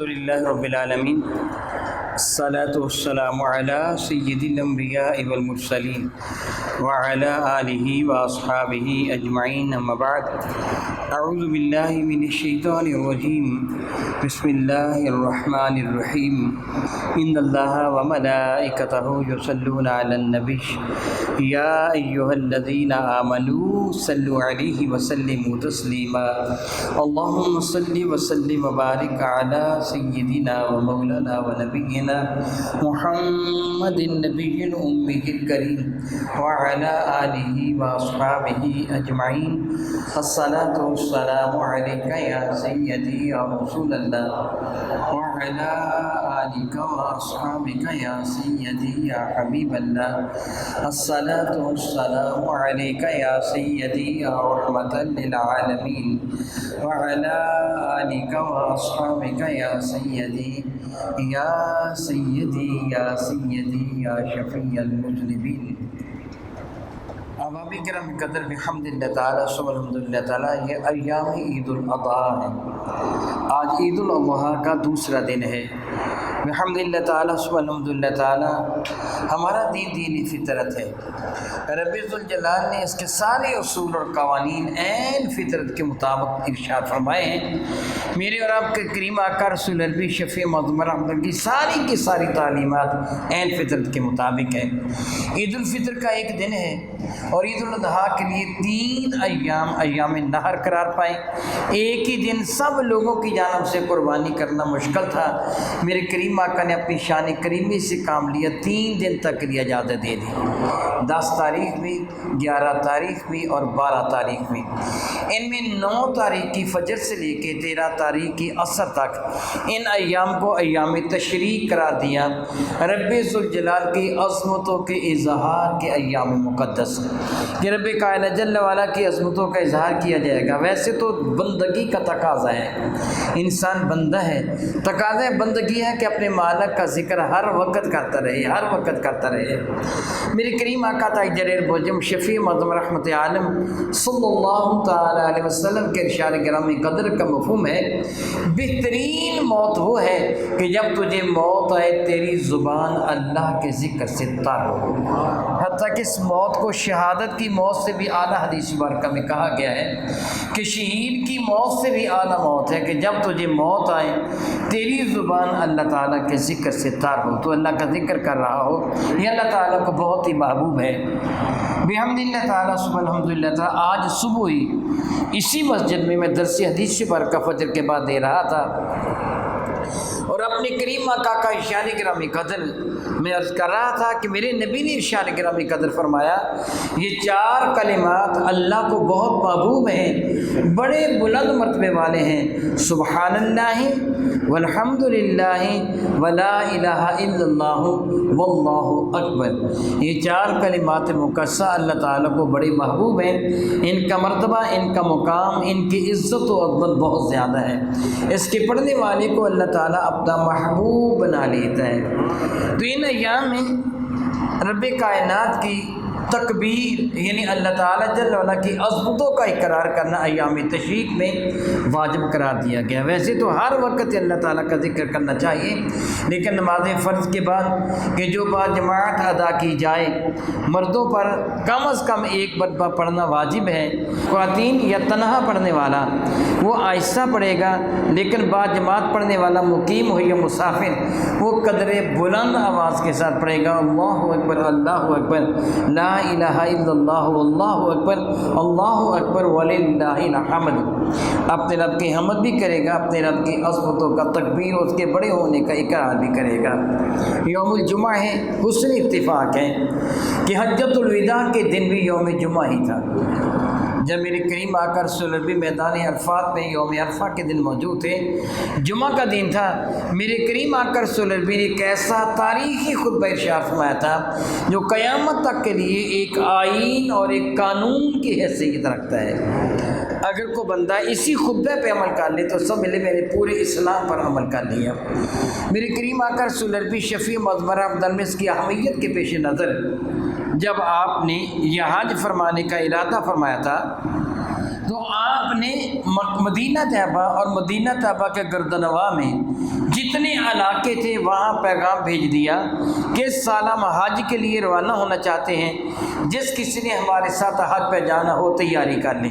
الحمدللہ رب العالمین الصلاۃ والسلام علی سید الانبیاء والمرسلین وعلی آلہ واصحابہ اجمعین اما بعد اعوذ باللہ من الشیطان الرجیم بسم اللہ الرحمن الرحیم ان اللہ وملائکتہ یصلون علی النبی یا ایہا الذین آمنوا صلوا علیہ وسلموا تسلیما اللہم صلی وسلم وبارک علی سیدنا ومولانا ونبینا محمد النبی الأمی الکریم وعلی آلہ واصحابہ اجمعین الصلاۃ والسلام علیکہ یا سیدی یا رسول اللہ وعلی آلک واصحابک یا سیدی یا حبیب اللہ الصلاۃ والسلام علیکہ یا سیدی یا رحمۃ للعالمین وعلی آلک واصحابک یا سیدی یا سیدی یا شفیع المذنبین۔ احباب کرام قدر بحمد اللہ تعالیٰ ثم الحمدللہ تعالیٰ، یہ ایام عید الاضحیٰ ہے۔ آج عید الاضحیٰ کا دوسرا دن ہے۔ بحمد اللہ تعالیٰ ثم الحمدللہ تعالیٰ، ہمارا دین دین فطرت ہے۔ رب ذوالجلال نے اس کے سارے اصول اور قوانین عین فطرت کے مطابق ارشاد فرمائے ہیں۔ میرے اور آپ کے کریم آقا رسول عربی شفیع معظم رحمت کی ساری تعلیمات عین فطرت کے مطابق ہے۔ عید الفطر کا ایک دن ہے اور عید الاضحیٰ کے لیے 3 ایام نہر قرار پائے۔ ایک ہی دن سب لوگوں کی جانب سے قربانی کرنا مشکل تھا، میرے کریم آقا نے اپنی شان کریمی سے کام لیا، 3 دن تک کے لیے اجازت دے دی، 10 تاریخ بھی، 11 تاریخ بھی اور 12 تاریخ بھی۔ ان میں 9 تاریخ کی فجر سے لے کے 13 تاریخ کی عصر تک ان ایام کو ایام تشریق قرار دیا۔ رب ذوالجلال کی عظمتوں کے اظہار کے ایام مقدس کہ رب کائنات جل وعلا کی عظمتوں کا اظہار کیا جائے گا۔ ویسے تو بندگی کا تقاضا ہے، انسان بندہ ہے، تقاضا بندگی ہے کہ اپنے مالک کا ذکر ہر وقت کرتا رہے۔ میرے کریم آقا تاجر بوجم شفیع معظم رحمت عالم صلی اللہ تعالی علیہ وسلم کے ارشاد گرامی قدر کا مفہوم ہے، بہترین موت وہ ہے کہ جب تجھے موت آئے تیری زبان اللہ کے ذکر سے تر ہو۔ حتیٰ کہ اس موت کو شہادت کی موت سے بھی اعلیٰ حدیث مبارکہ میں کہا گیا ہے کہ شہید کی موت سے بھی اعلیٰ موت ہے کہ جب تجھے موت آئے تیری زبان اللہ تعالیٰ کے ذکر سے تر ہو، تو اللہ کا ذکر کر رہا ہو، یہ اللہ تعالیٰ کو بہت ہی محبوب ہے۔ بحمدللہ تعالیٰ ثم الحمدللہ تعالیٰ، آج صبح ہی اسی مسجد میں درس حدیث سے برکہ فجر کے بعد دے رہا تھا اور اپنے کریم آقا کا ارشاد گرامی قدر میں عرض کر رہا تھا کہ میرے نبی نے ارشاد گرامی قدر فرمایا، یہ 4 کلمات اللہ کو بہت محبوب ہیں، بڑے بلند مرتبے والے ہیں، سبحان اللہ والحمد للہ ولا الہ الا اللہ واللہ اکبر۔ یہ 4 کلمات مقدسہ اللہ تعالیٰ کو بڑے محبوب ہیں، ان کا مرتبہ، ان کا مقام، ان کی عزت و عظمت بہت زیادہ ہے۔ اس کے پڑھنے والے کو اللہ تعالیٰ اپنا محبوب بنا لیتا ہے۔ تو ان ایام میں رب کائنات کی تکبیر یعنی اللہ تعالیٰ جل وعلا کی عظمتوں کا اقرار کرنا ایام تشریق میں واجب قرار دیا گیا۔ ویسے تو ہر وقت اللہ تعالیٰ کا ذکر کرنا چاہیے، لیکن نماز فرض کے بعد کہ جو باجماعت ادا کی جائے، مردوں پر کم از کم 1 مرتبہ پڑھنا واجب ہے۔ خواتین یا تنہا پڑھنے والا وہ آہستہ پڑھے گا، لیکن باجماعت پڑھنے والا مقیم ہو یا مسافر وہ قدر بلند آواز کے ساتھ پڑھے گا، اللہ اکبر اللہ اکبر لا الہ الا اللہ واللہ اکبر اللہ اکبر وللہ الحمد۔ اپنے رب کی حمد بھی کرے گا، اپنے رب کی عظمتوں کا تکبیر اور اس کے بڑے ہونے کا اقرار بھی کرے گا۔ یوم الجمعہ ہے، حسن اتفاق ہے کہ حجۃ الوداع کے دن بھی یوم جمعہ ہی تھا۔ جب میرے کریم آقا رسول عربی میدان عرفات میں یوم عرفہ کے دن موجود تھے، جمعہ کا دن تھا، میرے کریم آقا رسول عربی نے ایک ایسا تاریخی خطبہ ارشاد فرمایا تھا جو قیامت تک کے لیے ایک آئین اور ایک قانون کی حیثیت رکھتا ہے۔ اگر کوئی بندہ اسی خطبے پہ عمل کر لے تو سب ملے میرے پورے اسلام پر عمل کر لیا۔ میرے کریم آقا رسول عربی شفیع معظم رحمت میں اس کی اہمیت کے پیش نظر جب آپ نے یہ حج فرمانے کا ارادہ فرمایا تھا تو آپ نے مدینہ طیبہ اور مدینہ طیبہ کے گردنواں میں جتنے علاقے تھے وہاں پیغام بھیج دیا کہ سالہ حج کے لیے روانہ ہونا چاہتے ہیں، جس کسی نے ہمارے ساتھ حج پہ جانا ہو تیاری کر لیں۔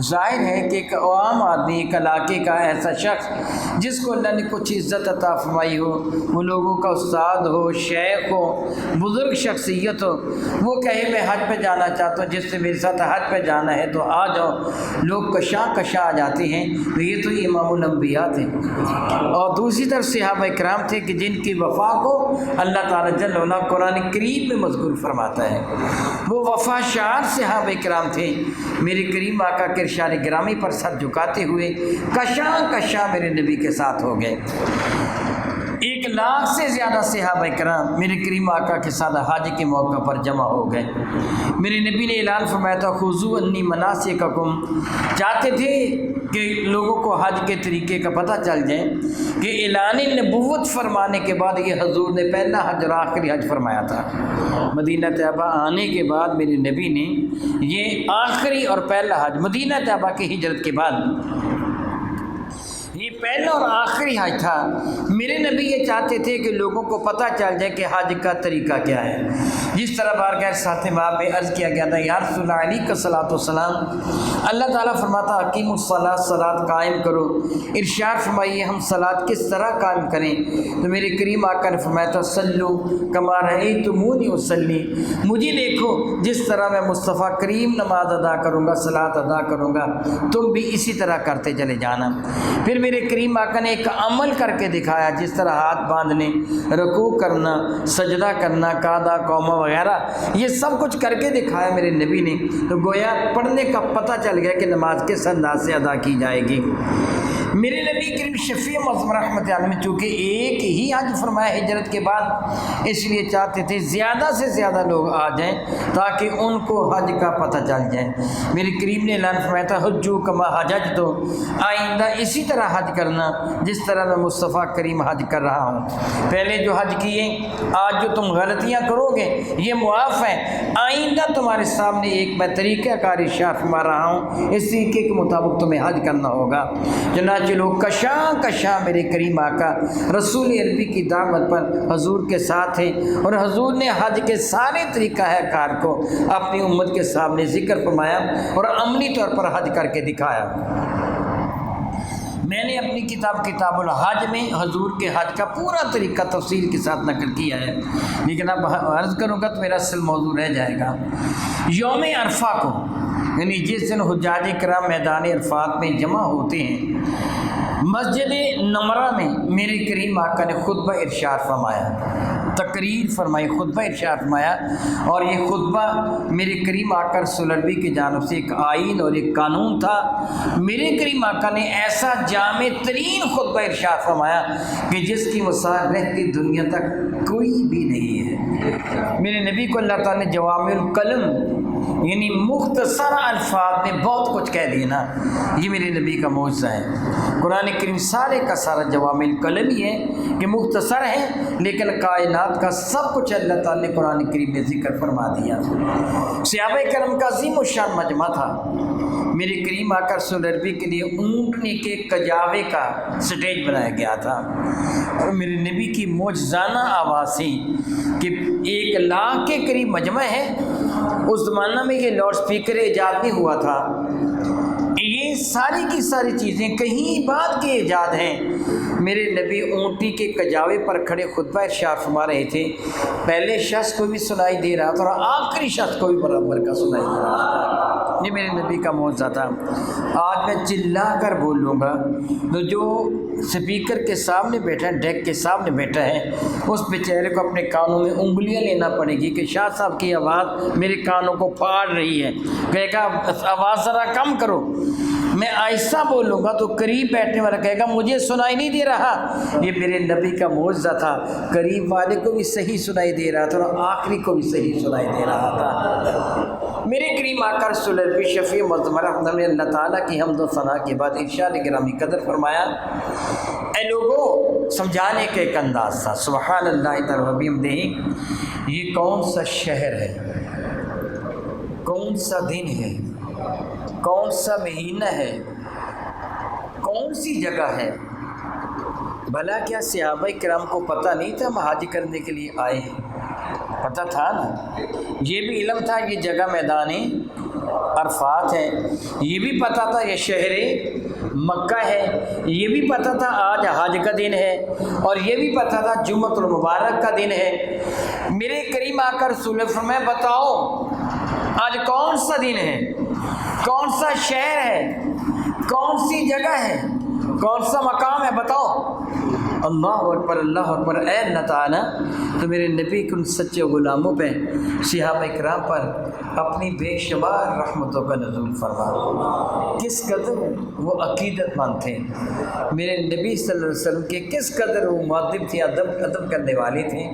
ظاہر ہے کہ ایک عام آدمی، ایک علاقے کا ایسا شخص جس کو اللہ نے کچھ عزت عطا فرمائی ہو، وہ لوگوں کا استاد ہو، شیخ ہو، بزرگ شخصیت ہو، وہ کہے میں حج پہ جانا چاہتا ہوں، جس سے میرے ساتھ حج پہ جانا ہے تو آ جاؤ، لوگ کشاں کشاں آ جاتے ہیں۔ تو یہ تو امام الانبیاء تھے، اور دوسری طرف صحابہ کرام تھے کہ جن کی وفا کو اللہ تعالیٰ جل وعلا قرآن کریم میں مذکور فرماتا ہے۔ وہ وفا شعار صحابہ کرام تھے، میرے کریم آقا کے ارشاد گرامی پر سر جھکاتے ہوئے کشاں کشاں میرے نبی کے ساتھ ہو گئے۔ 1,00,000 سے زیادہ صحابہ کرام میرے کریم آقا کے ساتھ حج کے موقع پر جمع ہو گئے۔ میرے نبی نے اعلان فرمایا تھا خذوا عنی مناسککم، چاہتے تھے کہ لوگوں کو حج کے طریقے کا پتہ چل جائے کہ اعلان نبوت فرمانے کے بعد یہ حضور نے پہلا حج اور آخری حج فرمایا تھا۔ مدینہ طیبہ آنے کے بعد میرے نبی نے یہ آخری اور پہلا حج، مدینہ طیبہ کی ہجرت کے بعد یہ پہلا اور آخری حج تھا۔ میرے نبی یہ چاہتے تھے کہ لوگوں کو پتہ چل جائے کہ حج کا طریقہ کیا ہے، جس طرح بارگاہ ساتھ باب میں عرض کیا گیا تھا یا رسول اللہ علیہ کا صلاۃ والسلام، اللہ تعالیٰ فرماتا حکیم الصلاۃ، صلاۃ قائم کرو۔ ارشاد فرمائیے ہم صلاۃ کس طرح قائم کریں؟ تو میرے کریم آقا نے فرمایا تھا صلو کما رأیتمونی اصلی، مجھے دیکھو جس طرح میں مصطفیٰ کریم نماز ادا کروں گا، صلاۃ ادا کروں گا، تم بھی اسی طرح کرتے چلے جانا۔ پھر میرے کریم آقا نے ایک عمل کر کے دکھایا، جس طرح ہاتھ باندھنے، رکوع کرنا، سجدہ کرنا، قعدہ قومہ وغیرہ، یہ سب کچھ کر کے دکھایا میرے نبی نے۔ تو گویا پڑھنے کا پتہ چل گیا کہ نماز کس انداز سے ادا کی جائے گی۔ میرے نبی کریم شفیع معظم رحمت عالمین چونکہ ایک ہی حج فرمایا ہجرت کے بعد، اس لیے چاہتے تھے زیادہ سے زیادہ لوگ آ جائیں تاکہ ان کو حج کا پتہ چل جائے۔ میرے کریم نے اعلان فرمایا تھا حجو کما حججت، تو آئندہ اسی طرح حج کرنا جس طرح میں مصطفیٰ کریم حج کر رہا ہوں۔ پہلے جو حج کیے، آج جو تم غلطیاں کرو گے یہ معاف ہے، آئندہ تمہارے سامنے ایک میں طریقہ کار ارشاد فرما رہا ہوں، اس طریقے کے مطابق تمہیں حج کرنا ہوگا۔ چنانچہ لوگ کشاں کشاں میرے کریم آقا رسول عربی کی دعوت پر حضور کے ساتھ ہیں، اور حضور نے حج کے سارے طریقہ کار کو اپنی امت کے سامنے ذکر فرمایا اور عملی طور پر حج کر کے دکھایا۔ میں نے اپنی کتاب الحج میں حضور کے حج کا پورا طریقہ تفصیل کے ساتھ نقل کیا ہے، لیکن اب عرض کروں گا تو میرا اصل موضوع رہ جائے گا۔ یوم عرفہ کو، یعنی جس دن حجاج کرام میدان عرفات میں جمع ہوتے ہیں، مسجد نمرہ میں میرے کریم آقا نے خطبہ ارشاد فرمایا، تقریر فرمائی، خطبہ ارشاد فرمایا، اور یہ خطبہ میرے کریم آقا رسول عربی کی جانب سے ایک آئین اور ایک قانون تھا۔ میرے کریم آقا نے ایسا جامع ترین خطبہ ارشاد فرمایا کہ جس کی مثال رہتی دنیا تک کوئی بھی نہیں ہے۔ میرے نبی کو اللہ تعالیٰ نے جوامع الکلم، یعنی مختصر الفاظ میں بہت کچھ کہہ دینا، یہ میرے نبی کا معجزہ ہے۔ قرآن کریم سارے کا سارا جوامع الکلم ہی ہے کہ مختصر ہے، لیکن کائنات کا سب کچھ اللہ تعالیٰ نے قرآن کریم میں ذکر فرما دیا۔ صحابہ کرام کا عظیم الشان مجمع تھا۔ میرے کریم آقا رسول عربی کے لیے اونٹنے کے کجاوے کا سٹیج بنایا گیا تھا، اور میرے نبی کی معجزانہ آواز سے کہ 1,00,000 کے قریب مجمع ہے۔ اس زمانہ میں یہ لاؤڈ سپیکر ایجاد نہیں ہوا تھا، یہ ساری کی ساری چیزیں کہیں بعد کے ایجاد ہیں۔ میرے نبی اونٹی کے کجاوے پر کھڑے خطبہ ارشاد فرما رہے تھے، پہلے شخص کو بھی سنائی دے رہا تھا اور آخری شخص کو بھی برابر کا سنائی دے رہا تھا۔ یہ میرے نبی کا معجزہ تھا۔ آج میں چلا کر بولوں گا تو جو سپیکر کے سامنے بیٹھا ہے، ڈیک کے سامنے بیٹھا ہے، اس بیچارے کو اپنے کانوں میں انگلیاں لینا پڑے گی کہ شاہ صاحب کی آواز میرے کانوں کو پھاڑ رہی ہے، کہے گا آواز ذرا کم کرو۔ میں آہستہ بولوں گا تو قریب بیٹھنے والا کہے گا مجھے سنائی نہیں دے رہا۔ یہ میرے نبی کا معجزہ تھا، قریب والے کو بھی صحیح سنائی دے رہا تھا اور آخری کو بھی صحیح سنائی دے رہا تھا۔ میرے کریم آقا رسول اللہ شفیع معظم رحمت نے اللہ تعالیٰ کی حمد و ثنا کے بعد ارشاد گرامی قدر فرمایا، اے لوگوں، سمجھانے کا ایک انداز تھا، سبحان اللہ تعالی بحمدہ، یہ کون سا شہر ہے، کون سا دن ہے، کون سا مہینہ ہے، کون سی جگہ ہے؟ بھلا کیا صحابہ کرام کو پتہ نہیں تھا ہم حج کرنے کے لیے آئے ہیں؟ پتہ تھا نا، یہ بھی علم تھا یہ جگہ میدان عرفات ہے، یہ بھی پتہ تھا یہ شہر مکہ ہے، یہ بھی پتہ تھا آج حج کا دن ہے، اور یہ بھی پتہ تھا جمعۃ المبارک کا دن ہے۔ میرے کریم آ کر رسول فرمایا بتاؤ آج کون سا دن ہے، کون سا شہر ہے، کون سی جگہ ہے، کون سا مقام ہے، بتاؤ۔ اللہ اکبر اللہ اکبر۔ اے اللہ تعالیٰ تو میرے نبی کے ان سچے غلاموں پہ، صحابہ کرام پر اپنی بے شمار رحمتوں کا نزول فرما۔ کس قدر وہ عقیدت مند تھے میرے نبی صلی اللہ علیہ وسلم کے، کس قدر وہ مؤدب تھے، ادب کرنے والے تھے۔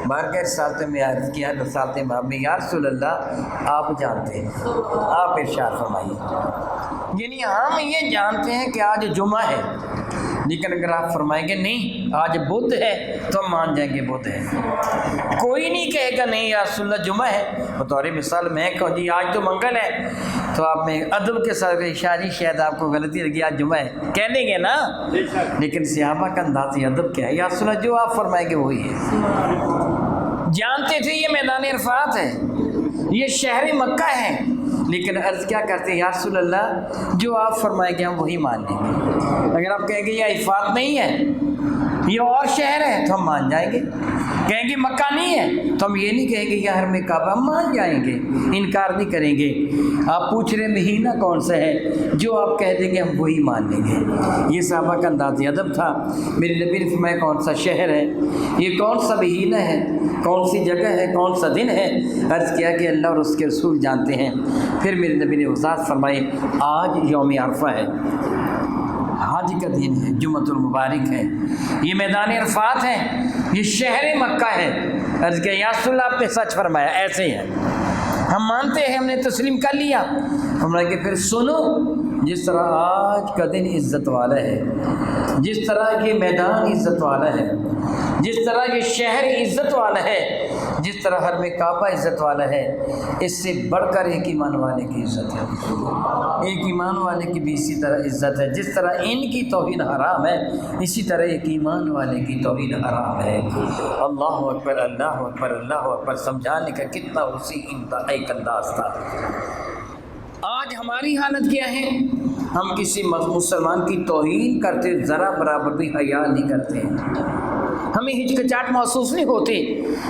بارگاہ رسالت میں عرض کیا رسالت باب میں، یا رسول اللہ آپ جانتے ہیں، آپ ارشاد فرمائیے، یعنی ہم یہ جانتے ہیں کہ آج جمعہ ہے، لیکن اگر آپ فرمائیں گے نہیں آج بدھ ہے تو ہم مان جائیں گے بدھ ہے۔ کوئی نہیں کہے گا نہیں یا رسول اللہ جمعہ ہے، بطور مثال میں کہوں جی آج تو منگل ہے، تو آپ میں ادب کے ساتھ شاہ جی شاید آپ کو غلطی لگی آج جمعہ ہے کہہ دیں گے نا، لیکن صحابہ کا انداز ادب کیا ہے، یا رسول اللہ جو آپ فرمائیں گے وہی ہے۔ جانتے تھے یہ میدان عرفات ہے، یہ شہر مکہ ہے، لیکن عرض کیا کرتے ہیں یا رسول اللہ جو آپ فرمائیں گے ہم وہی مان لیں گے۔ اگر آپ کہیں گے یہ عرفات نہیں ہے یہ اور شہر ہے تو ہم مان جائیں گے، کہیں گے مکہ نہیں ہے تو ہم یہ نہیں کہیں گے یہ حرم کعبہ، ہم مان جائیں گے، انکار نہیں کریں گے۔ آپ پوچھ رہے مہینہ کون سا ہے، جو آپ کہہ دیں گے ہم وہی مان لیں گے۔ یہ صحابہ کا انداز ادب تھا۔ میرے نبی نے فرمایا کون سا شہر ہے، یہ کون سا مہینہ ہے، کون سی جگہ ہے، کون سا دن ہے؟ عرض کیا کہ اللہ اور اس کے رسول جانتے ہیں۔ پھر میرے نبی نے وضاحت فرمائی آج یوم عرفہ ہے، حج کا دن ہے، جمعۃ المبارک ہے، یہ میدان عرفات ہے، یہ شہر مکہ ہے۔ عرض کیا یا رسول اللہ آپ نے سچ فرمایا، ایسے ہی ہے، ہم مانتے ہیں، ہم نے تسلیم کر لیا۔ ہم نے کہ پھر سنو، جس طرح آج کا دن عزت والا ہے، جس طرح یہ میدان عزت والا ہے، جس طرح یہ شہر عزت والا ہے، جس طرح حرم کعبہ عزت والا ہے، اس سے بڑھ کر ایک ایمان والے کی عزت ہے، ایک ایمان والے کی بھی اسی طرح عزت ہے۔ جس طرح ان کی توہین حرام ہے، اسی طرح ایک ایمان والے کی توہین حرام ہے۔ اللہ اکبر اللہ اکبر اللہ اکبر۔ سمجھانے کا کتنا وسیع ایک انداز تھا۔ آج ہماری حالت کیا ہے، ہم کسی مسلمان کی توہین کرتے ذرا برابر بھی حیا نہیں کرتے ہیں، ہمیں ہچکچاہٹ محسوس نہیں ہوتی،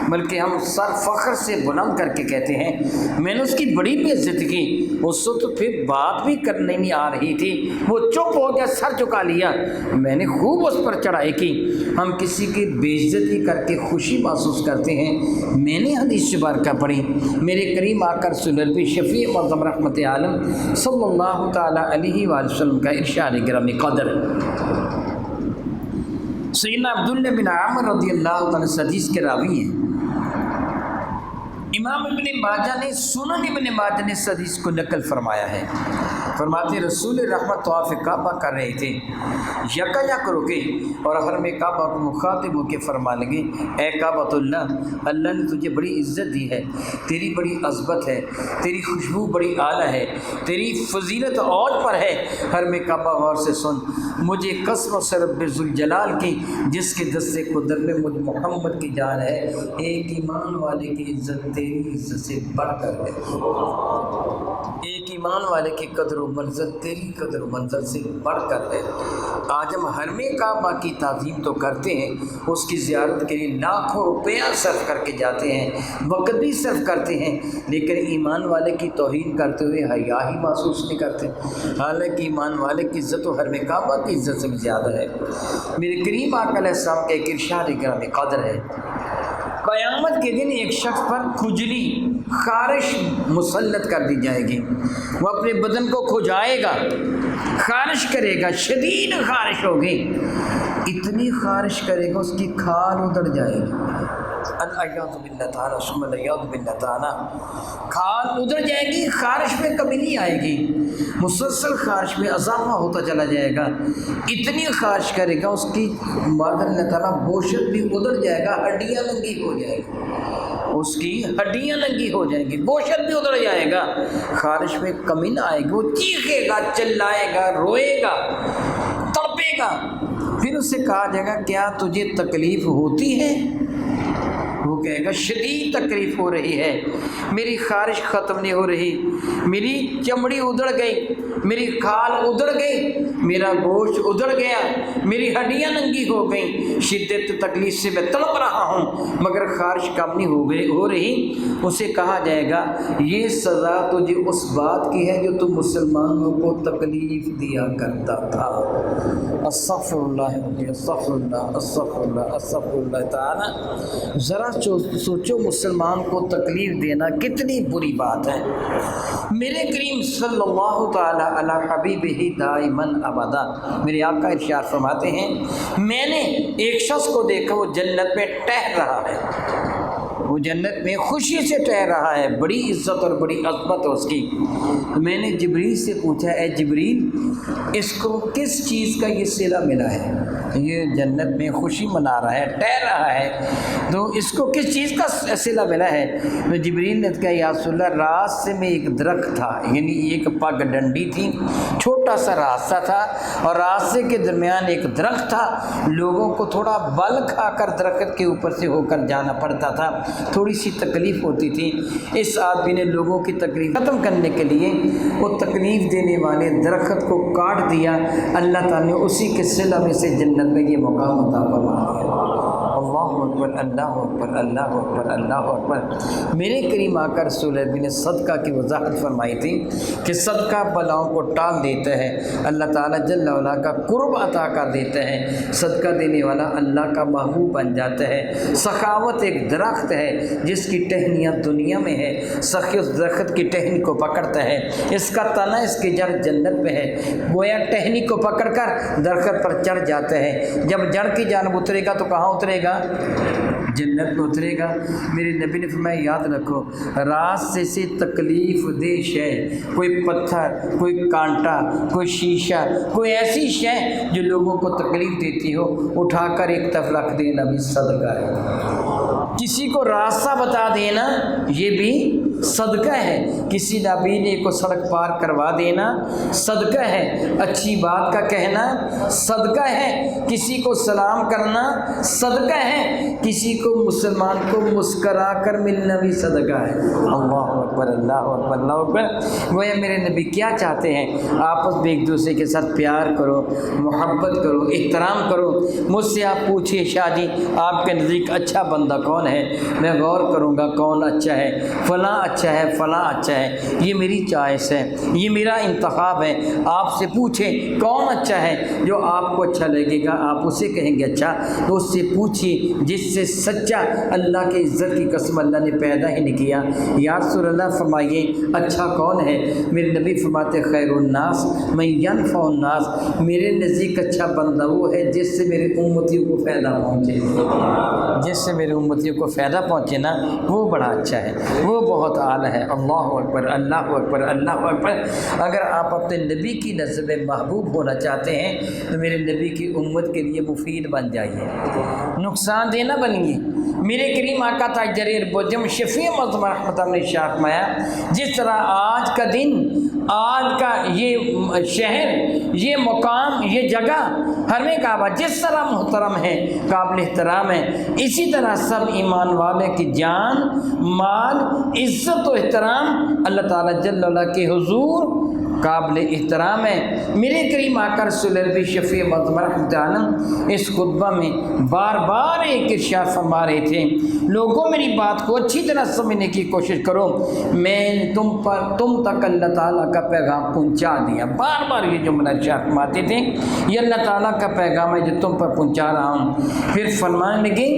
بلکہ ہم سر فخر سے بلند کر کے کہتے ہیں میں نے اس کی بڑی بے عزتی کی، اس سے تو پھر بات بھی کرنے نہیں آ رہی تھی، وہ چپ ہو گیا، سر چکا لیا، میں نے خوب اس پر چڑھائی کی۔ ہم کسی کی بے عزتی کر کے خوشی محسوس کرتے ہیں۔ میں نے حدیث مبارکہ پڑھی، میرے کریم آ کر سلربی شفیع معظم رحمت عالم صلی اللہ تعالیٰ علیہ وآلہ وسلم کا ارشاد گرامی قدر، سیدنا عبداللہ بن عامر رضی اللہ عنہ حدیث کے راوی ہیں۔ امام ابن ماجہ نے، سنن ابن ماجہ نے اس حدیث کو نقل فرمایا ہے۔ فرماتے رسول رحمت طواف کعبہ کر رہے تھے، یکا یک رکے اور حرم کعبہ کو مخاطب ہو کے فرما لگے اے کعبۃ اللہ، اللہ نے تجھے بڑی عزت دی ہے، تیری بڑی عظمت ہے، تیری خوشبو بڑی اعلیٰ ہے، تیری فضیلت اوج پر ہے۔ حرم کعبہ غور سے سن، مجھے قسم سے رب ذوالجلال کی جس کے دستے قدر میں مجھ محمد کی جان ہے، ایک ایمان والے کی عزت تیری عزت سے بڑھ کر ہے، ایک ایمان والے کی قدر و منزل تیری قدر و منزل سے بڑھ کر ہے۔ آج ہم حرم کعبہ کی تعظیم تو کرتے ہیں، اس کی زیارت کے لیے لاکھوں روپیہ صرف کر کے جاتے ہیں، وقت بھی صرف کرتے ہیں، لیکن ایمان والے کی توہین کرتے ہوئے حیا ہی محسوس نہیں کرتے، حالانکہ ایمان والے کی عزت و حرم کعبہ کی عزت سے بھی زیادہ ہے۔ میرے کریم آقا علیہ السلام کا ایک ارشاد گرامی قدر ہے، قیامت کے دن ایک شخص پر کھجلی خارش مسلط کر دی جائے گی، وہ اپنے بدن کو کھجائے گا، خارش کرے گا، شدید خارش ہوگی، اتنی خارش کرے گا اس کی کھال ادھر جائے گی، الیاذ باللہ تعالیٰ ثم الیاذ باللہ تعالیٰ، کھال ادھر جائے گی، خارش میں کمی نہیں آئے گی، مسلسل خارش میں اضافہ ہوتا چلا جائے گا، اتنی خارش کرے گا اس کی معاذ اللہ تعالیٰ بوشت بھی ادھر جائے گا، ہڈیاں ننگی ہو جائے گی، اس کی ہڈیاں ننگی ہو جائیں گی، بوشت بھی ادھر جائے گا، خارش میں کمی نہ آئے گی، وہ چیخے گا، چلائے گا، روئے گا، گا. پھر اس سے کہا جائے گا کیا تجھے تکلیف ہوتی ہے؟ وہ کہے گا شدید تکلیف ہو رہی ہے، میری خارش ختم نہیں ہو رہی، میری چمڑی ادھڑ گئی، میری کھال ادھڑ گئی، میرا گوشت ادھڑ گیا، میری ہڈیاں ننگی ہو گئیں، شدت تکلیف سے میں تڑپ رہا ہوں مگر خارش کم نہیں ہو رہی. اسے کہا جائے گا یہ سزا تجھے اس بات کی ہے جو تم مسلمانوں کو تکلیف دیا کرتا تھا. استغفر اللہ استغفر اللہ استغفر اللہ استغفر اللہ تعالی. ذرا سوچو مسلمان کو تکلیف دینا کتنی بری بات ہے. میرے کریم صلی اللہ تعالی علی حبیبہ دائماً ابدا، میرے آقا ارشاد فرماتے ہیں میں نے ایک شخص کو دیکھا وہ جنت میں ٹہل رہا ہے، وہ جنت میں خوشی سے ٹہل رہا ہے، بڑی عزت اور بڑی عظمت ہے اس کی. میں نے جبریل سے پوچھا اے جبریل اس کو کس چیز کا یہ صلہ ملا ہے؟ یہ جنت میں خوشی منا رہا ہے، ٹہل رہا ہے، تو اس کو کس چیز کا صلہ ملا ہے؟ تو جبریل نے کہا یا رسول اللہ راستے میں ایک درخت تھا، یعنی ایک پگ ڈنڈی تھی، چھوٹا سا راستہ تھا اور راستے کے درمیان ایک درخت تھا، لوگوں کو تھوڑا بل کھا کر درخت کے اوپر سے ہو کر جانا پڑتا تھا، تھوڑی سی تکلیف ہوتی تھی. اس آدمی نے لوگوں کی تکلیف ختم کرنے کے لیے وہ تکلیف دینے والے درخت کو کاٹ دیا. اللہ تعالیٰ نے اسی کے صلہ میں سے جنت میں یہ مقام عطا فرما دیا. اللہ اکبر اللہ اکبر اللہ اکبر اللہ اکبر. میرے کریم آقا رسول اللہ نے صدقہ کی وضاحت فرمائی تھی کہ صدقہ بلاؤں کو ٹال دیتا ہے، اللہ تعالیٰ جل وعلا کا قرب عطا کر دیتا ہے، صدقہ دینے والا اللہ کا محبوب بن جاتا ہے. سخاوت ایک درخت ہے جس کی ٹہنیاں دنیا میں ہے، سخی اس درخت کی ٹہنی کو پکڑتا ہے، اس کا تنا اس کی جڑ جنت میں ہے، گویا ٹہنی کو پکڑ کر درخت پر چڑھ جاتا ہے. جب جڑ کی جانب اترے گا تو کہاں اترے گا؟ جنت میں اترے گا. میرے نبی نے فرمایا یاد رکھو راستے سے تکلیف دہ شے، کوئی پتھر، کوئی کانٹا، کوئی شیشہ، کوئی ایسی شے جو لوگوں کو تکلیف دیتی ہو اٹھا کر ایک طرف رکھ دینا بھی صدقہ ہے. کسی کو راستہ بتا دینا یہ بھی صدقہ ہے، کسی نابینے کو سڑک پار کروا دینا صدقہ ہے، اچھی بات کا کہنا صدقہ ہے، کسی کو سلام کرنا صدقہ ہے، کسی کو مسلمان کو مسکرا کر ملنا بھی صدقہ ہے. اللہ اکبر اللہ اکبر اللہ اکبر. وہ میرے نبی کیا چاہتے ہیں؟ آپس میں ایک دوسرے کے ساتھ پیار کرو، محبت کرو، احترام کرو. مجھ سے آپ پوچھئے شاہ جی آپ کے نزدیک اچھا بندہ کون ہے؟ میں غور کروں گا کون اچھا ہے، فلاں اچھا ہے، فلاں اچھا ہے. یہ میری چوائس ہے، یہ میرا انتخاب ہے. آپ سے پوچھیں کون اچھا ہے، جو آپ کو اچھا لگے گا آپ اسے کہیں گے اچھا. تو اس سے پوچھیے جس سے سچا اللہ کے عزت کی قسم اللہ نے پیدا ہی نہیں کیا. یا رسول اللہ فرمائیے اچھا کون ہے؟ میرے نبی فرماتے خیر الناس من ینفع الناس. میرے نزدیک اچھا بندہ وہ ہے جس سے میرے امتیوں کو فائدہ پہنچے، جس سے میرے امتیوں کو فائدہ پہنچے نا وہ بڑا اچھا ہے، وہ بہت اعلیٰ ہے. اللہ اکبر اللہ اکبر اللہ اکبر. اگر آپ اپنے نبی کی نظر میں محبوب ہونا چاہتے ہیں تو میرے نبی کی امت کے لیے مفید بن جائیے، نقصان دینا بنیے. میرے کریم آقا تاجر بجم شفیع معظم رحمت اللہ نے شاہ فرمایا جس طرح آج کا دن، آج کا یہ شہر، یہ مقام، یہ جگہ حرم کعبہ جس طرح محترم ہے، قابل احترام ہے، اسی طرح سب ایمان والے کی جان، مال، عزت و احترام اللہ تعالیٰ جل وعلا کے حضور قابل احترام ہے. میرے کریم آقا رسول اللہ شفیع معظم رحمت اللہ اس خطبہ میں بار بار ایک ارشاد فرما رہے تھے لوگوں میری بات کو اچھی طرح سمجھنے کی کوشش کرو، میں تم تک اللہ تعالیٰ کا پیغام پہنچا دیا. بار بار یہ جملہ ارشاد فرماتے تھے یہ اللہ تعالیٰ کا پیغام ہے جو تم پر پہنچا رہا ہوں. پھر فرمانے لگے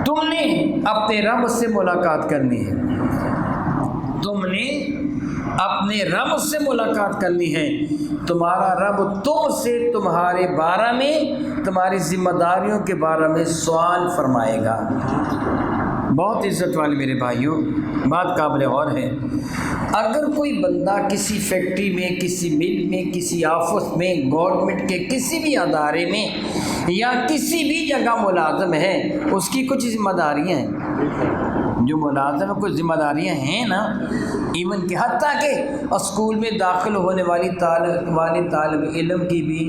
تم نے اپنے رب سے ملاقات کرنی ہے، تم نے اپنے رب سے ملاقات کرنی ہے، تمہارا رب تم سے تمہارے بارے میں، تمہاری ذمہ داریوں کے بارے میں سوال فرمائے گا. بہت عزت والے میرے بھائیوں بات قابل غور ہے. اگر کوئی بندہ کسی فیکٹری میں، کسی مل میں، کسی آفس میں، گورنمنٹ کے کسی بھی ادارے میں یا کسی بھی جگہ ملازم ہے، اس کی کچھ ذمہ داریاں ہیں. جو ملازم میں کچھ ذمہ داریاں ہیں نا، ایون کہ حتیٰ کہ اسکول میں داخل ہونے والی طالب علم کی بھی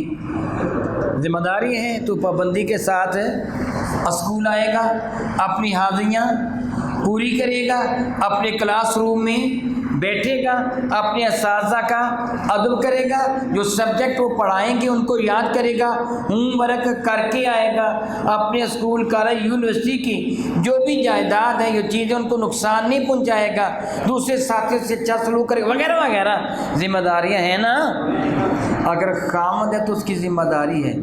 ذمہ داری ہیں، تو پابندی کے ساتھ اسکول آئے گا، اپنی حاضریاں پوری کرے گا، اپنے کلاس روم میں بیٹھے گا، اپنے اساتذہ کا ادب کرے گا، جو سبجیکٹ وہ پڑھائیں گے ان کو یاد کرے گا، ہوم ورک کر کے آئے گا، اپنے اسکول کالج یونیورسٹی کی جو بھی جائیداد ہے، یہ چیزیں ان کو نقصان نہیں پہنچائے گا، دوسرے ساتھی سے اچھا سلوک کرے گا، وغیرہ وغیرہ ذمہ داریاں ہیں نا۔ اگر خامد ہے تو اس کی ذمہ داری ہے،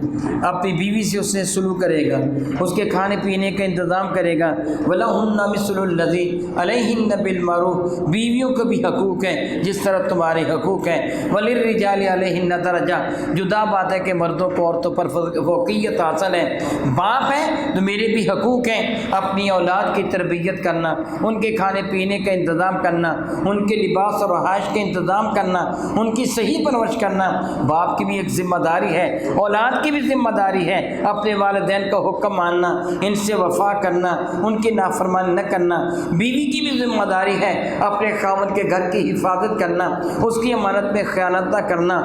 اپنی بیوی سے اس سے سلوک کرے گا، اس کے کھانے پینے کا انتظام کرے گا۔ وَلَهُنَّ مِثْلُ الَّذِي عَلَيْهِنَّ بِالْمَعْرُوفِ، بیویوں کو بھی حقوق ہیں جس طرح تمہارے حقوق ہیں۔ وَلِلرِّجَالِ عَلَيْهِنَّ دَرَجَةٌ، جدا بات ہے کہ مردوں کو عورتوں پر فوقیت حاصل ہے۔ باپ ہے تو میرے بھی حقوق ہیں، اپنی اولاد کی تربیت کرنا، ان کے کھانے پینے کا انتظام کرنا، ان کے لباس اور رہائش کا انتظام کرنا، ان کی صحیح پرورش کرنا۔ باپ کی بھی ایک ذمہ داری ہے، اولاد کی بھی ذمہ داری ہے، اپنے والدین کا حکم ماننا، ان سے وفا کرنا، ان کی نافرمانی نہ کرنا۔ بیوی کی بھی ذمہ داری ہے اپنے خاوند کے گھر کی حفاظت کرنا، اس کی امانت میں خیانت نہ کرنا۔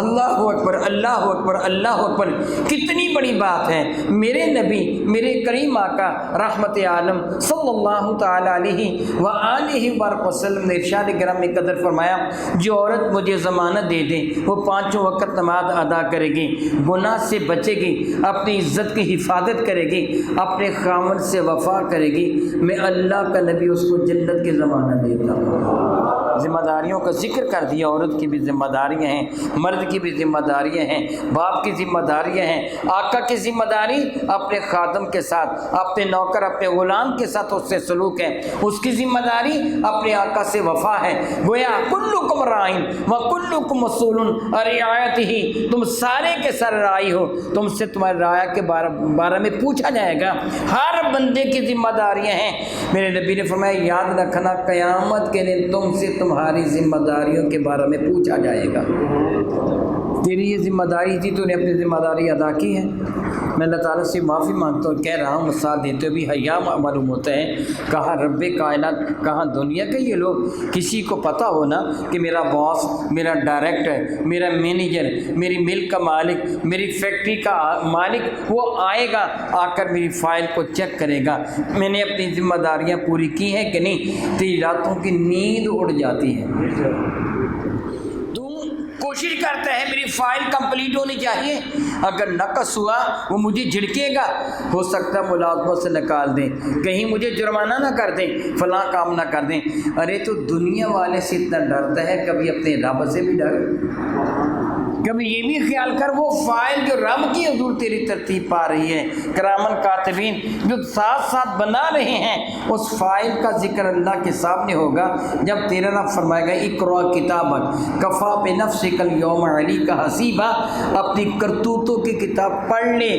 اللہ اکبر، اللہ اکبر، اللہ اکبر، کتنی بڑی بات ہے۔ میرے نبی، میرے کریم آقا رحمت عالم صلی اللہ تعالی علیہ وآلہ وسلم نے ارشاد گرامی قدر فرمایا، جو عورت مجھے ضمانت دے دے وہ 5 وقت نماز ادا کرے گی، گناہ سے بچے گی، اپنی عزت کی حفاظت کرے گی، اپنے خاوند سے وفا کرے گی، میں اللہ کا نبی اس کو جنت کی ضمانت دیتا ہوں۔ ذمہ داریوں کا ذکر کر دیا، عورت کی بھی ذمہ داریاں ہیں، مرد کی بھی ذمہ داریاں ہیں، باپ کی ذمہ داریاں ہیں، آقا کی ذمہ داری اپنے خادم کے ساتھ، اپنے نوکر، اپنے غلام کے ساتھ اس سے سلوک ہے، اس کی ذمہ داری اپنے آقا سے وفا ہے۔ گویا کلکم رائن وکلکم مسئول عن رعایتہ، تم سارے کے سارے راعی ہو، تم سے تمہارے رعایا کے بارے میں پوچھا جائے گا، ہر بندے کی ذمہ داریاں ہیں۔ میرے نبی نے فرمایا یاد رکھنا قیامت کے دن تم سے تمہاری ذمہ داریوں کے بارے میں پوچھا جائے گا۔ تیری یہ ذمہ داری تھی، تو نے اپنی ذمہ داری ادا کی ہے۔ میں اللہ تعالیٰ سے معافی مانگتا ہوں، کہہ رہا ہوں مثال دیتے ہوئے بھی حیا معلوم ہوتا ہے، کہاں رب کائنات، کہاں دنیا کے یہ لوگ، کسی کو پتہ ہونا کہ میرا باس، میرا ڈائریکٹر، میرا مینیجر، میری ملک کا مالک، میری فیکٹری کا مالک، وہ آئے گا، آ کر میری فائل کو چیک کرے گا میں نے اپنی ذمہ داریاں پوری کی ہیں کہ نہیں۔ تیری راتوں کی نیند اڑ جاتی ہے، کوشش کرتا ہے میری فائل کمپلیٹ ہونی چاہیے، اگر نقص ہوا وہ مجھے جھڑکے گا، ہو سکتا ہے ملازمت سے نکال دیں، کہیں مجھے جرمانہ نہ کر دیں، فلاں کام نہ کر دیں۔ ارے تو دنیا والے سے اتنا ڈرتا ہے، کبھی اپنے رب سے بھی ڈر، کبھی یہ بھی خیال کر وہ فائل جو رب کی حضور تیری ترتیب پا رہی ہے، کرامن کاتبین جو ساتھ ساتھ بنا رہے ہیں، اس فائل کا ذکر اللہ کے سامنے ہوگا جب تیرا رب فرمائے گا اقرأ کتابک کفیٰ بنفسک اليوم علیک حسیبا، اپنی کرتوتوں کی کتاب پڑھ لے،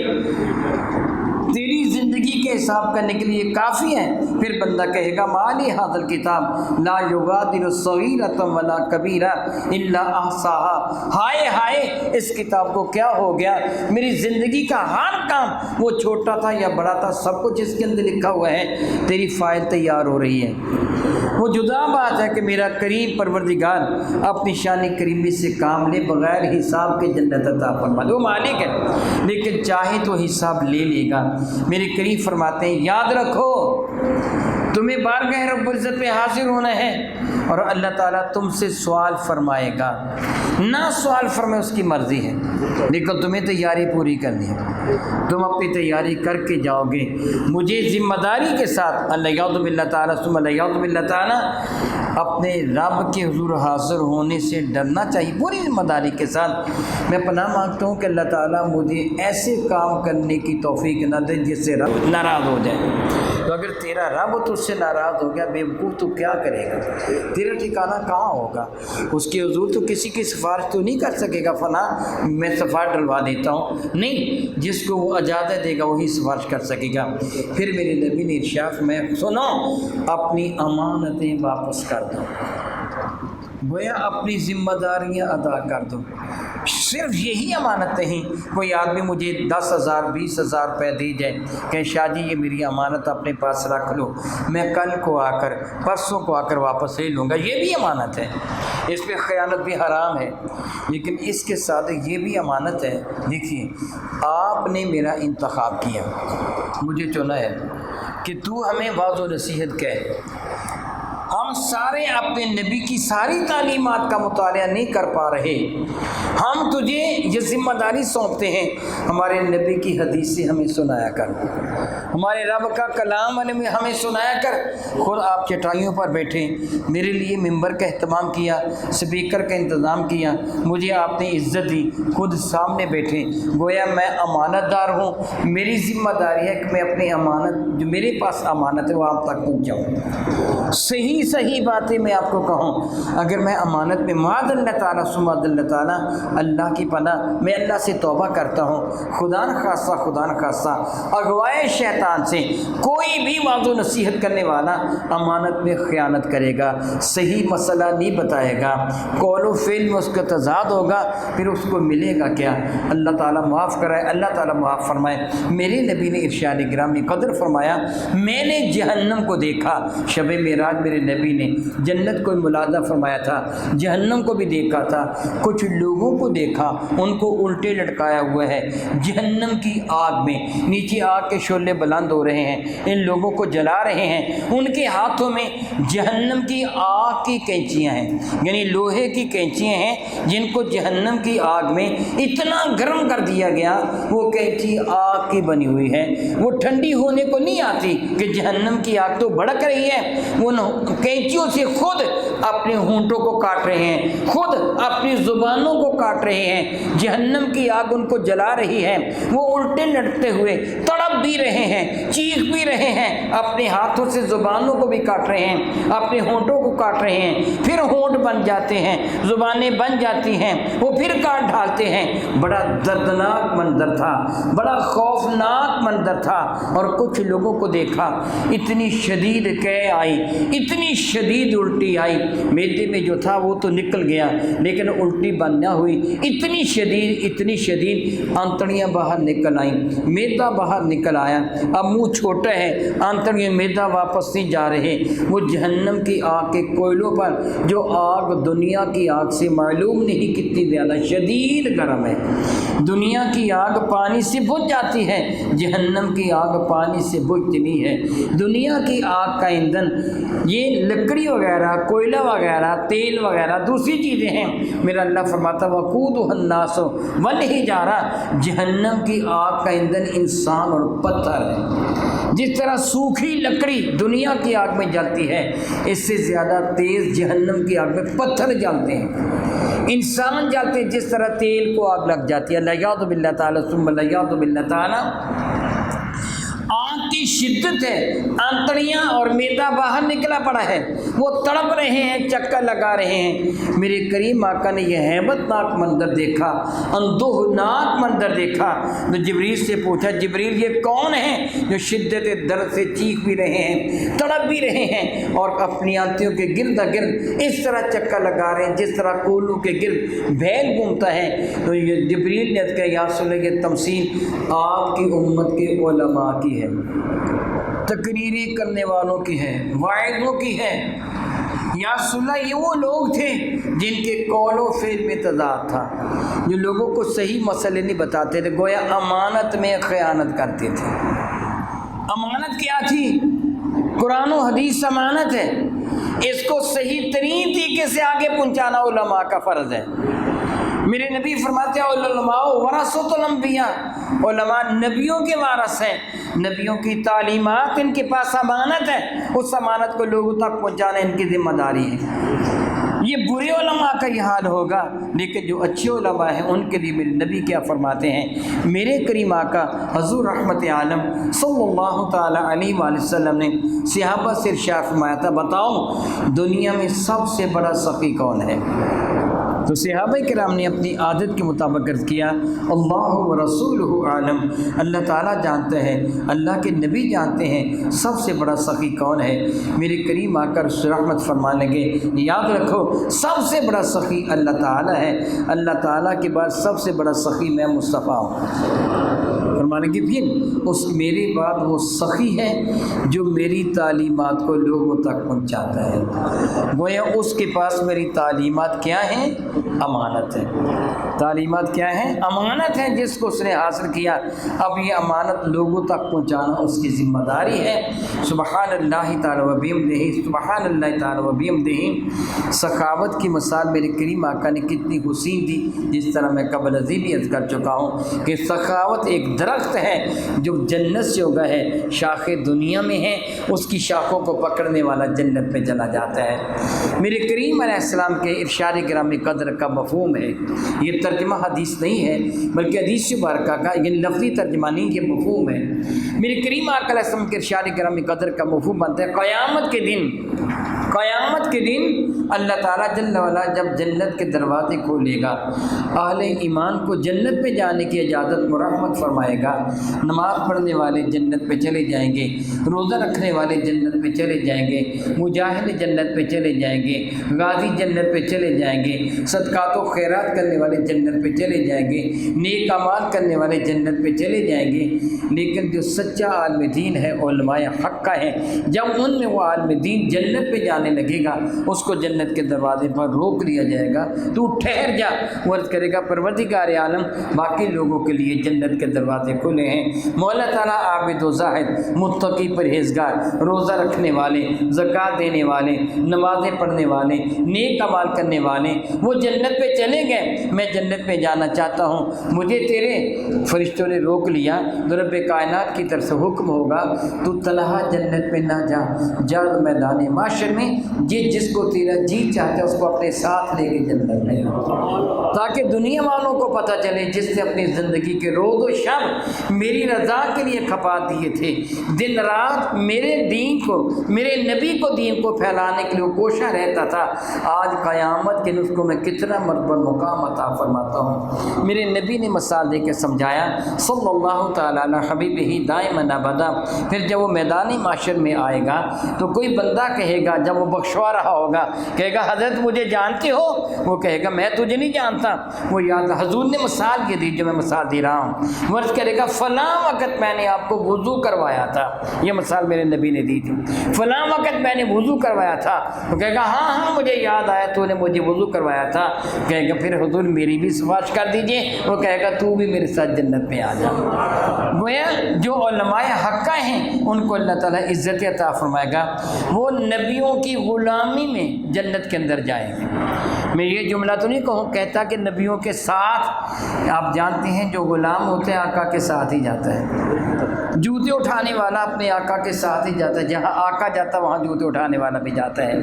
تیری زندگی کے حساب کرنے کے لیے کافی ہے۔ پھر بندہ کہے گا مالی ھذا الکتاب لا یغادر صغیرۃ ولا کبیرۃ الا احصاھا، ہائے ہائے اس کتاب کو کیا ہو گیا، میری زندگی کا ہر کام وہ چھوٹا تھا یا بڑا تھا سب کچھ اس کے اندر لکھا ہوا ہے، تیری فائل تیار ہو رہی ہے۔ وہ جدا بات ہے کہ میرا کریم پروردگار اپنی شان کریمی سے کام لے، بغیر حساب کے جنت عطا فرما دے، وہ مالک ہے، لیکن چاہے تو حساب لے لے گا۔ میرے کریم فرماتے ہیں یاد رکھو تمہیں بارگاہ رب العزت پہ حاضر ہونا ہے اور اللہ تعالیٰ تم سے سوال فرمائے گا، نہ سوال فرمائے اس کی مرضی ہے، لیکن تمہیں تیاری پوری کرنی ہے، تم اپنی تیاری کر کے جاؤ گے۔ مجھے ذمہ داری کے ساتھ اللہ یعوذ باللہ تعالیٰ ثم اللہ یعوذ باللہ تعالیٰ اپنے رب کے حضور حاضر ہونے سے ڈرنا چاہیے پوری ذمہ داری کے ساتھ۔ میں پناہ مانگتا ہوں کہ اللہ تعالیٰ مجھے ایسے کام کرنے کی توفیق نہ دے جس سے رب ناراض ہو جائے۔ تو اگر تیرا رب تو اس سے ناراض ہو گیا، بے وقوف تو کیا کرے گا، تیرا ٹھکانہ کہاں ہوگا؟ اس کے حضور تو کسی کی سفارش تو نہیں کر سکے گا، فلاں میں سفارش ڈلوا دیتا ہوں، نہیں، جس کو وہ اجازت دے گا وہی سفارش کر سکے گا۔ پھر میرے نبی نے ارشاد میں سنو اپنی امانتیں واپس کر دو، گویا اپنی ذمہ داریاں ادا کر دو. صرف یہی امانت نہیں. کوئی آدمی مجھے 10,000 20,000 روپے دی جائے کہ شاہ جی یہ میری امانت اپنے پاس رکھ لو، میں کل کو آ کر پرسوں کو آ کر واپس لے لوں گا، یہ بھی امانت ہے. اس پہ خیانت بھی حرام ہے. لیکن اس کے ساتھ یہ بھی امانت ہے. دیکھیے آپ نے میرا انتخاب کیا، مجھے چنا ہے کہ تو ہمیں واعظ و نصیحت کہے. ہم سارے اپنے نبی کی ساری تعلیمات کا مطالعہ نہیں کر پا رہے. ہم تجھے یہ ذمہ داری سونپتے ہیں، ہمارے نبی کی حدیث سے ہمیں سنایا کر، ہمارے رب کا کلام ہمیں سنایا کر. خود آپ چٹائیوں پر بیٹھے، میرے لیے ممبر کا اہتمام کیا، اسپیکر کا انتظام کیا، مجھے آپ نے عزت دی، خود سامنے بیٹھے. گویا میں امانت دار ہوں. میری ذمہ داری ہے کہ میں اپنی امانت جو میرے پاس امانت ہے وہ آپ تک پہنچاؤں. صحیح باتیں میں آپ کو کہوں، اگر میں امانت میں معاذ اللہ تعالیٰ سماد اللہ تعالیٰ اللہ کی پناہ، میں اللہ سے توبہ کرتا ہوں. خدا نخواستہ اغوائے شیطان سے کوئی بھی واعظ و نصیحت کرنے والا امانت میں خیانت کرے گا، صحیح مسئلہ نہیں بتائے گا، قول و فعل میں اس کا تضاد ہوگا، پھر اس کو ملے گا کیا؟ اللہ تعالیٰ معاف کرائے، اللہ تعالیٰ معاف فرمائے. میرے نبی نے ارشاد گرامی قدر فرمایا، میں نے جہنم کو دیکھا. شب معراج میرے نبی نے جنت کو ملاحظہ فرمایا تھا، جہنم کو بھی دیکھا تھا. کچھ لوگوں کو دیکھا، ان کو الٹے لٹکایا ہوا ہے جہنم کی آگ میں، نیچے آگ کے شعلے بلند ہو رہے ہیں، ان لوگوں کو جلا رہے ہیں. ان کے ہاتھوں میں جہنم کی آگ کی کینچیاں ہیں، یعنی لوہے کی کینچیاں ہیں جن کو جہنم کی آگ میں اتنا گرم کر دیا گیا، وہ کینچی آگ کی بنی ہوئی ہے، وہ ٹھنڈی ہونے کو نہیں آتی کہ جہنم کی آگ تو بھڑک رہی ہے. وہ کینچیوں سے خود اپنے ہونٹوں کو کاٹ رہے ہیں، خود اپنی زبانوں کو کاٹ رہے ہیں. جہنم کی آگ ان کو جلا رہی ہے. وہ الٹے لٹتے ہوئے تڑپ بھی رہے ہیں، چیخ بھی رہے ہیں، اپنے ہاتھوں سے زبانوں کو بھی کاٹ رہے ہیں، اپنے ہونٹوں کو کاٹ رہے ہیں. پھر ہونٹ بن جاتے ہیں، زبانیں بن جاتی ہیں، وہ پھر کاٹ ڈالتے ہیں. بڑا دردناک منظر تھا، بڑا خوفناک منظر تھا. اور کچھ لوگوں کو دیکھا، اتنی شدید قے آئی، اتنی شدید الٹی آئی، میدے میں جو تھا وہ تو نکل گیا لیکن الٹی بن نہ ہوئی. اتنی شدید آنتڑیاں باہر نکل آئیں، میدا باہر نکل آیا. اب منہ چھوٹا ہے، آنتڑیاں میدا واپس نہیں جا رہے. وہ جہنم کی آگ کے کوئلوں پر، جو آگ دنیا کی آگ سے معلوم نہیں کتنی زیادہ شدید گرم ہے. دنیا کی آگ پانی سے بجھ جاتی ہے، جہنم کی آگ پانی سے بجھتی نہیں ہے. دنیا کی آگ کا ایندھن یہ لکڑی وغیرہ، کوئلہ وغیرہ، تیل وغیرہ دوسری چیزیں ہیں. میرا اللہ فرماتا وقودها الناس والحجارہ، جہنم کی آگ کا ایندھن انسان اور پتھر ہے. جس طرح سوکھی لکڑی دنیا کی آگ میں جلتی ہے، اس سے زیادہ تیز جہنم کی آگ میں پتھر جلتے ہیں، انسان جلتے ہیں. جس طرح تیل کو آگ لگ جاتی ہے، الیاذ باللہ تعالی ثم الیاذ باللہ تعالی. آگ کی شدت ہے، آنتڑیاں اور میدا باہر نکلا پڑا ہے، وہ تڑپ رہے ہیں، چکر لگا رہے ہیں. میرے کریم آقا نے یہ ہیبت ناک منظر دیکھا، اندوہناک منظر دیکھا. تو جبریل سے پوچھا، جبریل یہ کون ہیں جو شدت درد سے چیخ بھی رہے ہیں، تڑپ بھی رہے ہیں اور اپنی آنتوں کے گرد گرد اس طرح چکر لگا رہے ہیں جس طرح کولوں کے گرد بھیل گھومتا ہے؟ تو یہ جبریل نے کہا یا رسول اللہ، یہ تمثیل آپ کی امت کے علماء کی ہے، تقریریں کرنے والوں کی ہے، واعظوں کی ہے. یا رسول اللہ یہ وہ لوگ تھے جن کے قول و فعل میں تضاد تھا، جو لوگوں کو صحیح مسئلے نہیں بتاتے تھے، گویا امانت میں خیانت کرتے تھے. امانت کیا تھی؟ قرآن و حدیث امانت ہے، اس کو صحیح ترین طریقے سے آگے پہنچانا علماء کا فرض ہے. میرے نبی فرماتے ہیں علماء ورثۃ الانبیاء، علماء نبیوں کے وارث ہیں. نبیوں کی تعلیمات ان کے پاس امانت ہے، اس امانت کو لوگوں تک پہنچانا ان کی ذمہ داری ہے. یہ برے علماء کا یہ حال ہوگا، لیکن جو اچھے علماء ہیں ان کے لیے میرے نبی کیا فرماتے ہیں؟ میرے کریم آقا حضور رحمت عالم صلی اللہ تعالیٰ علیہ وآلہ وسلم نے صحابہ سے ارشاد فرمایا تھا، بتاؤ دنیا میں سب سے بڑا سخی کون ہے؟ تو صحابہ کرام نے اپنی عادت کے مطابق عرض کیا اللہ و رسولہ عالم، اللہ تعالیٰ جانتے ہیں، اللہ کے نبی جانتے ہیں سب سے بڑا سخی کون ہے۔ میرے کریم آ کر رحمت فرمانے لگے یاد رکھو سب سے بڑا سخی اللہ تعالیٰ ہے، اللہ تعالیٰ کے بعد سب سے بڑا سخی میں مصطفیٰ ہوں۔ فرمانے کے پھر اس میرے بعد وہ سخی ہے جو میری تعلیمات کو لوگوں تک پہنچاتا ہے۔ گویا اس کے پاس میری تعلیمات کیا ہیں؟ امانت ہے۔ تعلیمات کیا ہیں؟ امانت ہے، جس کو اس نے حاصل کیا اب یہ امانت لوگوں تک پہنچانا اس کی ذمہ داری ہے۔ سبحان اللہ تعالی و بحمدہ، سبحان اللہ تعالی و بحمدہ۔ سخاوت کی مثال میرے کریم آقا نے کتنی حسین دی، جس طرح میں قبل ازیں بھی عرض کر چکا ہوں کہ سخاوت ایک درخت ہے جو جنت سے اگا ہے، شاخیں دنیا میں ہیں، اس کی شاخوں کو پکڑنے والا جنت میں چلا جاتا ہے۔ میرے کریم علیہ السلام کے ارشاد گرامی قدر کا مفہوم ہے، یہ ترجمہ حدیث نہیں ہے بلکہ حدیث مبارکہ کا یعنی لفظی ترجمہ نہیں، یہ مفہوم ہے۔ میرے کریم آقا علیہ السلام کے ارشاد گرامی قدر کا مفہوم بنتا ہے قیامت کے دن اللہ تعالیٰ جل وعلا جب جنت کے دروازے کھولے گا، اہل ایمان کو جنت میں جانے کی اجازت مرحمت فرمائے گا، نماز پڑھنے والے جنت پہ چلے جائیں گے، روزہ رکھنے والے جنت پہ چلے جائیں گے، مجاہد جنت پہ چلے جائیں گے، غازی جنت پہ چلے جائیں گے، صدقات و خیرات کرنے والے جنت پہ چلے جائیں گے، نیک اعمال کرنے والے جنت پہ چلے جائیں گے۔ لیکن جو سچا عالم دین ہے، علماء حق کا ہے، جب ان میں وہ عالم دین جنت پہ جانے لگے گا اس کو جنت کے دروازے پر روک لیا جائے گا، تو ٹھہر جا، وہ عرض کرے گا پروردگار عالم باقی لوگوں کے لیے جنت کے دروازے کھلے ہیں۔ مولا تعالیٰ عابد و زاہد، متقی پرہیزگار، روزہ رکھنے والے، زکوٰۃ دینے والے، نمازیں پڑھنے والے، نیک اعمال کرنے والے وہ جنت پہ چلے گئے، میں جنت میں جانا چاہتا ہوں، مجھے تیرے فرشتوں نے روک لیا، تو رب کائنات کی طرف سے حکم ہوگا تو تنہا جنت میں نہ جا میدان معاشر میں جس کو تیرا جی چاہتا ہے اس کو اپنے ساتھ لے کے جنت میں، تاکہ دنیا والوں کو پتہ چلے جس نے اپنی زندگی کے روز و شب میری رضا کے لیے کھپا دیے تھے، دن رات میرے دین کو، میرے نبی کو دین کو پھیلانے کے لیے کوشاں رہتا تھا، آج قیامت کے نسخوں میں کتنا مرتبہ مقام عطا فرماتا ہوں۔ میرے نبی نے مثال دے کے سمجھایا صلی اللہ تعالیٰ علی حبیبہ دائما ابدا۔ پھر جب وہ میدان معاشر میں آئے گا تو کوئی بندہ کہے گا، جب وہ بخشوا رہا ہوگا کہے گا حضرت مجھے جانتے ہو؟ وہ کہے گا میں تجھے نہیں جانتا۔ وہ یاد حضور نے مثال یہ دی جو میں مثال دے رہا ہوں، وہ عرض کرے گا فلاں وقت میں نے آپ کو وضو کروایا تھا، یہ مثال میرے نبی نے دی تھی، فلاں وقت میں نے وضو کروایا تھا۔ وہ کہے گا ہاں مجھے یاد آیا تو نے مجھے وضو کروایا تھا۔ کہے گا پھر حضور میری بھی سفارش کر دیجئے۔ وہ کہے گا تو بھی میرے ساتھ جنت میں آ جا۔ گویا جو علماء حقہ ہیں ان کو اللہ تعالیٰ عزت عطا فرمائے گا، وہ نبیوں کی غلامی میں جنت کے اندر جائیں گے۔ میں یہ جملہ تو نہیں کہتا کہ نبیوں کے ساتھ، آپ جانتے ہیں جو غلام ہوتے ہیں آقا کے ساتھ ہی جاتا ہے، جوتے اٹھانے والا اپنے آقا کے ساتھ ہی جاتا ہے، جہاں آقا جاتا ہے وہاں جوتے اٹھانے والا بھی جاتا ہے۔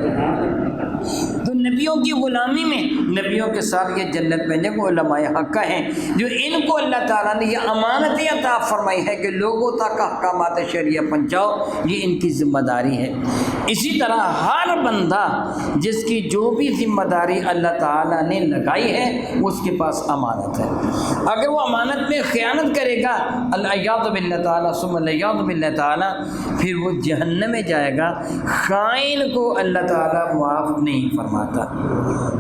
تو نبیوں کی غلامی میں نبیوں کے ساتھ یہ جنت میں جب وہ علماء حقہ ہیں جو ان کو اللہ تعالیٰ نے یہ امانت عطا فرمائی ہے کہ لوگوں تک احکامات شریعہ پہنچاؤ، یہ ان کی ذمہ داری ہے۔ اسی طرح ہر بندہ جس کی جو بھی ذمہ داری اللہ تعالیٰ نے لگائی ہے اس کے پاس امانت ہے، اگر وہ امانت میں خیانت کرے گا الیاذ باللہ تعالیٰ ثم الیاذ باللہ تعالیٰ، پھر وہ جہنم میں جائے گا۔ خائن کو اللہ تعالیٰ معاف نہیں فرماتا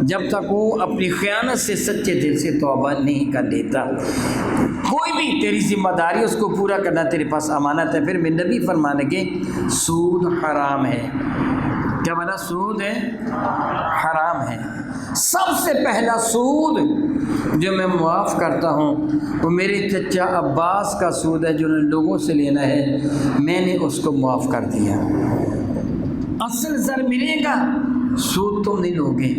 جب تک وہ اپنی خیانت سے سچے دل سے توبہ نہیں کر لیتا۔ کوئی بھی تیری ذمہ داری اس کو پورا کرنا تیرے پاس امانت ہے۔ پھر میں نبی فرمانے کے سود حرام ہے، کیا بنا؟ سود ہے حرام ہے۔ سب سے پہلا سود جو میں معاف کرتا ہوں وہ میرے چچا عباس کا سود ہے جو نے لوگوں سے لینا ہے، میں نے اس کو معاف کر دیا۔ اصل زر ملے گا، سود تم نہیں لوگے۔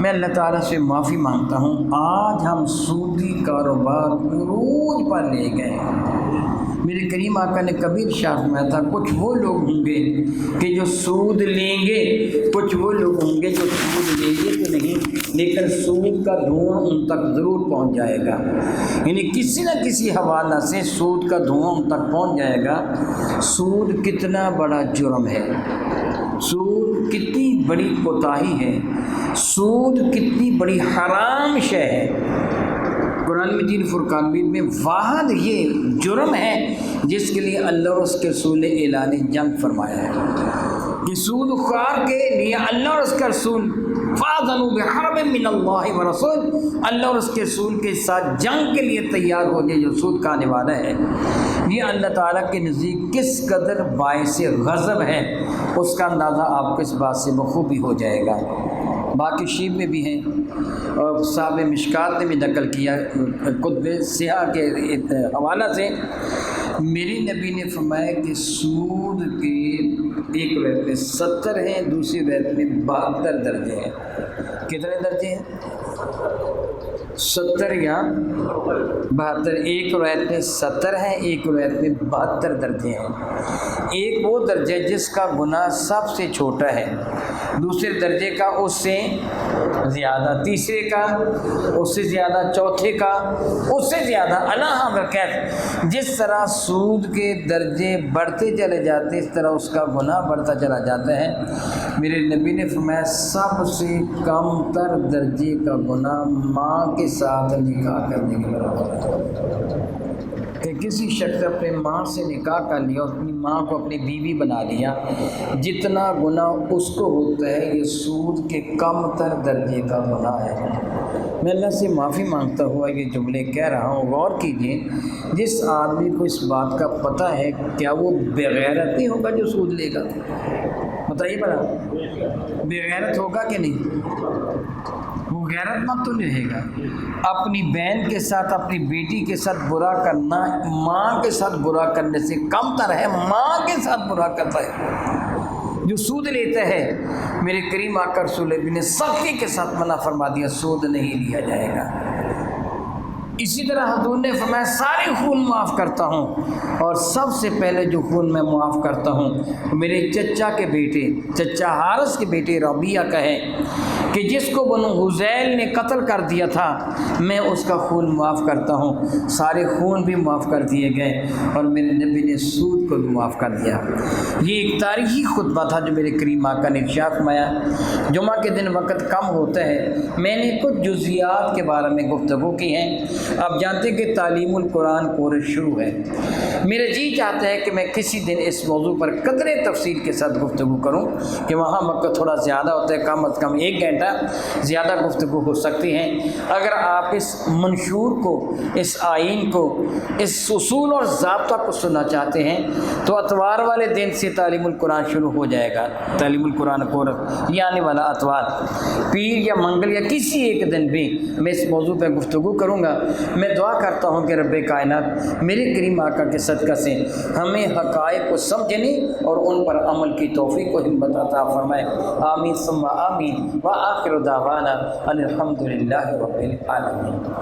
میں اللہ تعالیٰ سے معافی مانگتا ہوں، آج ہم سودی کاروبار عروج پر لے گئے۔ میرے کریم آقا نے کبھی ارشاد فرمایا تھا کچھ وہ لوگ ہوں گے کہ جو سود لیں گے، کچھ وہ لوگ ہوں گے جو سود لیں گے تو نہیں لیکن سود کا دھواں ان تک ضرور پہنچ جائے گا، یعنی کسی نہ کسی حوالہ سے سود کا دھواں ان تک پہنچ جائے گا۔ سود کتنا بڑا جرم ہے، سود کتنی بڑی کوتاہی ہے، سود کتنی بڑی حرام شے ہے۔ قرآن مجید فرقان میں واحد یہ جرم ہے جس کے لیے اللہ اور اس کے رسول نے اعلان جنگ فرمایا ہے کہ سود خوار کے لیے اللہ اور اس کا رسول فَأَذَنُوا بِحَرْبٍ مِّنَ اللَّهِ وَرَسُولِهِ، اللہ اور اس کے رسول کے ساتھ جنگ کے لیے تیار ہو جائے جو سود کھانے والا ہے۔ یہ اللہ تعالیٰ کے نزدیک کس قدر باعث غضب ہے اس کا اندازہ آپ کو اس بات سے بخوبی ہو جائے گا۔ باقی شیب میں بھی ہیں اور صاحب مشکات نے بھی نقل کیا کتب سیاہ کے حوالہ سے، میری نبی نے فرمایا کہ سود کے ایک روایت میں 70 ہیں، دوسری روایت میں 72 درجے ہیں۔ کتنے درجے ہیں؟ 70 یا 72۔ ایک روایت میں 70 ہیں، ایک روایت میں 72 درجے ہیں۔ ایک وہ درجہ جس کا گناہ سب سے چھوٹا ہے، دوسرے درجے کا اس سے زیادہ، تیسرے کا اس سے زیادہ، چوتھے کا اس سے زیادہ، اللہ کیف جس طرح سود کے درجے بڑھتے چلے جاتے اس طرح اس کا گناہ بڑھتا چلا جاتا ہے۔ میرے نبی نے فرمایا سب سے کم تر درجے کا گناہ ماں کے ساتھ نکاح کرنے کے برابر ہے کہ کسی شخص نے اپنے ماں سے نکاح کر لیا، اپنی ماں کو اپنی بیوی بنا لیا، جتنا گناہ اس کو ہوتا ہے یہ سود کے کم تر درجے کا گناہ ہے۔ میں اللہ سے معافی مانگتا ہوا یہ جملے کہہ رہا ہوں، غور کیجئے، جس آدمی کو اس بات کا پتہ ہے کیا وہ بے غیرت نہیں ہوگا جو سود لے گا؟ بتائیے بڑا بے غیرت ہوگا کہ نہیں؟ وہ غیرت مند تو نہیں رہے گا۔ اپنی بہن کے ساتھ، اپنی بیٹی کے ساتھ برا کرنا ماں کے ساتھ برا کرنے سے کم تر ہے، ماں کے ساتھ برا کرتا ہے جو سود لیتا ہے۔ میرے کریم آقا رسول اللہ نے سختی کے ساتھ منع فرما دیا، سود نہیں لیا جائے گا۔ اسی طرح حضور نے فرمایا سارے خون معاف کرتا ہوں، اور سب سے پہلے جو خون میں معاف کرتا ہوں میرے چچا کے بیٹے، چچا حارث کے بیٹے ربیعہ کا ہے کہ جس کو بنو حذیل نے قتل کر دیا تھا، میں اس کا خون معاف کرتا ہوں۔ سارے خون بھی معاف کر دیے گئے، اور میرے نبی نے سود کو بھی معاف کر دیا۔ یہ ایک تاریخی خطبہ تھا جو میرے کریم آقا نے ارشاد فرمایا۔ جمعہ کے دن وقت کم ہوتا ہے، میں نے کچھ جزیات کے بارے میں گفتگو کی ہیں۔ آپ جانتے ہیں کہ تعلیم القرآن کورس شروع ہے، میرا جی چاہتا ہے کہ میں کسی دن اس موضوع پر قدرے تفصیل کے ساتھ گفتگو کروں کہ وہاں وقت تھوڑا زیادہ ہوتا ہے، کم از کم 1 گھنٹہ زیادہ گفتگو ہو سکتی ہیں۔ اگر آپ اس منشور کو، اس آئین کو، اس اصول اور ضابطہ کو سننا چاہتے ہیں تو اتوار والے دن سے تعلیم القرآن شروع ہو جائے گا۔ تعلیم القرآن کورس یہ آنے والا اتوار، پیر یا منگل یا کسی ایک دن بھی میں اس موضوع پہ گفتگو کروں گا۔ میں دعا کرتا ہوں کہ رب کائنات میرے کریم آقا کے صدقہ سے ہمیں حقائق کو سمجھنے اور ان پر عمل کی توفیق و ہمت عطا فرمائے۔ آمین ثم آمین، وآخر دعوانا ان الحمد للہ رب العالمین۔